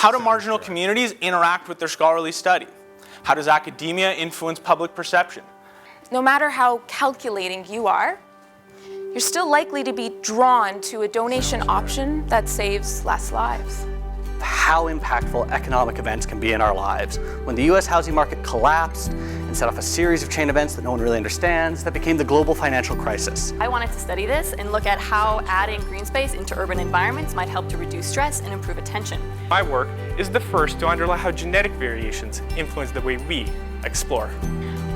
How do marginal communities interact with their scholarly study? How does academia influence public perception? No matter how calculating you are, you're still likely to be drawn to a donation option that saves less lives. How impactful economic events can be in our lives. When the US housing market collapsed and set off a series of chain events that no one really understands, that became the global financial crisis. I wanted to study this and look at how adding green space into urban environments might help to reduce stress and improve attention. My work is the first to underlie how genetic variations influence the way we explore.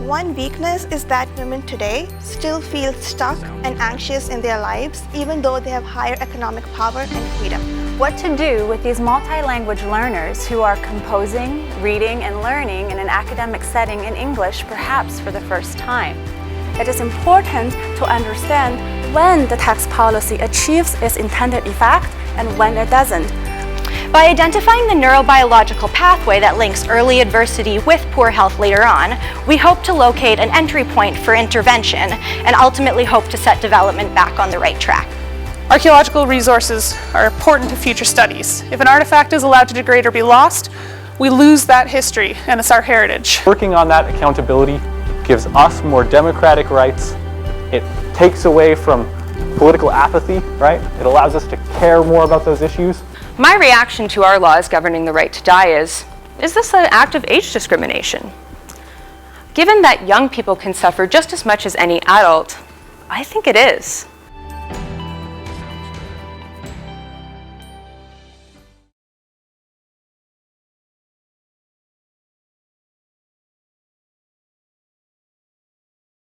One weakness is that women today still feel stuck and anxious in their lives, even though they have higher economic power and freedom. What to do with these multi-language learners who are composing, reading, and learning in an academic setting in English, perhaps for the first time. It is important to understand when the tax policy achieves its intended effect and when it doesn't. By identifying the neurobiological pathway that links early adversity with poor health later on, we hope to locate an entry point for intervention and ultimately hope to set development back on the right track. Archaeological resources are important to future studies. If an artifact is allowed to degrade or be lost, we lose that history, and it's our heritage. Working on that accountability gives us more democratic rights. It takes away from political apathy, right? It allows us to care more about those issues. My reaction to our laws governing the right to die is this an act of age discrimination? Given that young people can suffer just as much as any adult, I think it is.